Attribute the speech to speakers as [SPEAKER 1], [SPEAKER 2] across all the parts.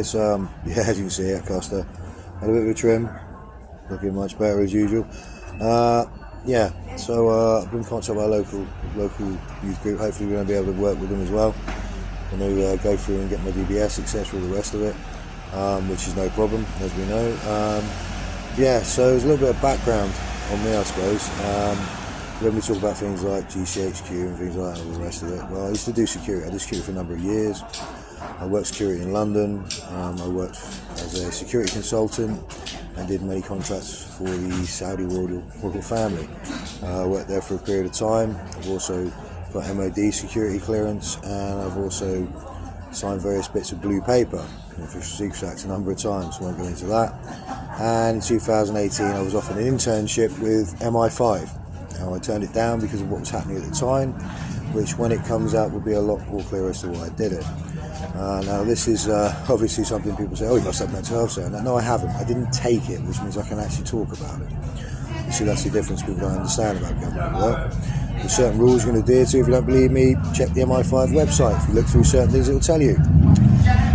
[SPEAKER 1] guys. Yeah, as you can see, I cast a bit of a trim, looking much better as usual. Yeah, so I've been in contact with our local youth group. Hopefully we're going to be able to work with them as well. I'm going to go through and get my DBS, etc., all the rest of it, which is no problem, as we know. Yeah, so there's a little bit of background on me, I suppose. When we talk about things like GCHQ and things like that, all the rest of it, well, I used to do security. I did security for a number of years. I worked security in London. I worked as a security consultant and did many contracts for the Saudi royal family. I worked there for a period of time. I've also got MOD security clearance, and I've also signed various bits of blue paper for Secret Act a number of times. I won't go into that. And in 2018 I was offered an internship with MI5. Now I turned it down because of what was happening at the time, which when it comes out will be a lot more clear as to why I did it. Now this is obviously something people say, oh, you must have mental health, sir. No, I haven't. I didn't take it, which means I can actually talk about it. You see, that's the difference people don't understand about government work. There's certain rules you're going to adhere to. If you don't believe me, check the MI5 website. If you look through certain things, it will tell you.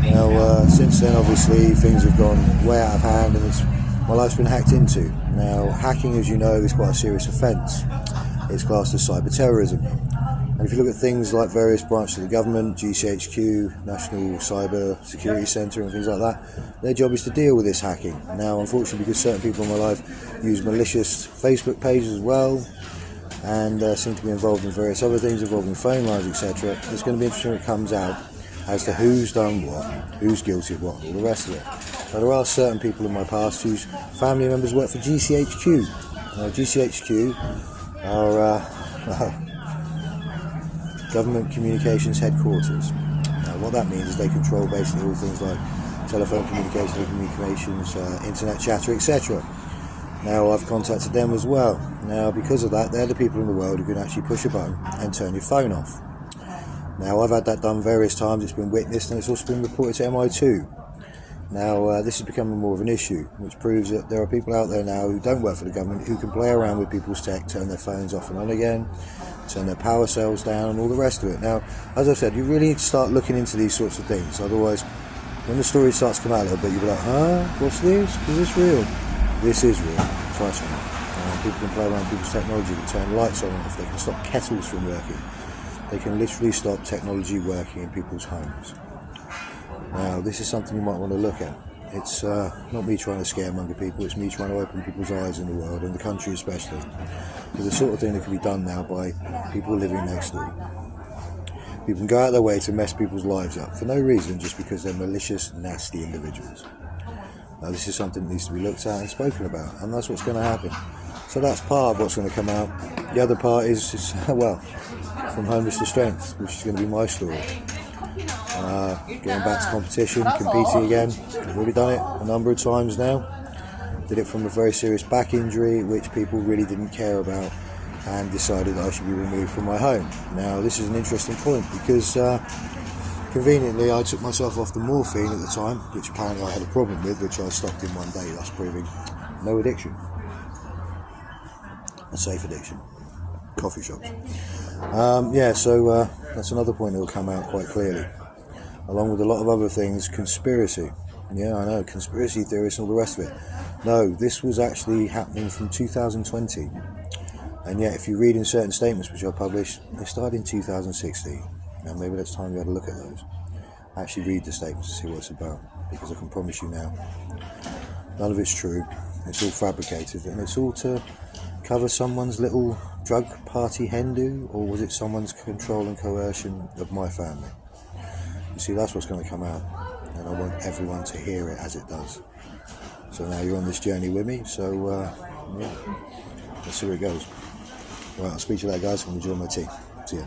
[SPEAKER 1] Now, since then, obviously, things have gone way out of hand, and my life's been hacked into. Now, hacking, as you know, is quite a serious offence. It's classed as cyber terrorism. And if you look at things like various branches of the government, GCHQ, National Cyber Security Centre and things like that, their job is to deal with this hacking. Now, unfortunately, because certain people in my life use malicious Facebook pages as well, and seem to be involved in various other things involving phone lines, etc., it's going to be interesting when it comes out as to who's done what, who's guilty of what, all the rest of it. Now, there are certain people in my past whose family members work for GCHQ. Now, GCHQ are Government Communications Headquarters. Now, what that means is they control basically all things like telephone communications, internet chatter, etc. Now, I've contacted them as well. Now, because of that, they're the people in the world who can actually push a button and turn your phone off. Now, I've had that done various times. It's been witnessed, and it's also been reported to MI2. Now, this is becoming more of an issue, which proves that there are people out there now who don't work for the government who can play around with people's tech, turn their phones off and on again, turn their power cells down and all the rest of it. Now, as I've said, you really need to start looking into these sorts of things. Otherwise, when the story starts to come out a little bit, you'll be like, what's this? Is this real? This is real, trust me. People can play around with people's technology, they can turn lights on and off, they can stop kettles from working. They can literally stop technology working in people's homes. Now, this is something you might want to look at. It's not me trying to scaremonger people, it's me trying to open people's eyes in the world, and the country especially, to the sort of thing that can be done now by people living next door. People can go out their way to mess people's lives up for no reason, just because they're malicious, nasty individuals. Now, this is something that needs to be looked at and spoken about, and that's what's going to happen. So that's part of what's going to come out. The other part is well, from homeless to strength, which is going to be my story. Getting back to competition, competing again. I've already done it a number of times now. Did it from a very serious back injury, which people really didn't care about, and decided that I should be removed from my home. Now, this is an interesting point because conveniently I took myself off the morphine at the time, which apparently I had a problem with, which I stopped in one day, thus proving no addiction. A safe addiction. Coffee shop. So that's another point that will come out quite clearly. Along with a lot of other things, conspiracy. Yeah, I know, conspiracy theorists and all the rest of it. No, this was actually happening from 2020. And yet, if you read in certain statements which I published, they started in 2016. Now, maybe it's time you had a look at those. Actually read the statements and see what it's about. Because I can promise you now, none of it's true. It's all fabricated. And it's all to cover someone's little drug party hen do, or was it someone's control and coercion of my family? You see, that's what's going to come out, and I want everyone to hear it as it does. So now you're on this journey with me, so yeah, let's see where it goes. Right, I'll speak to you later, guys, and enjoy my tea. See ya.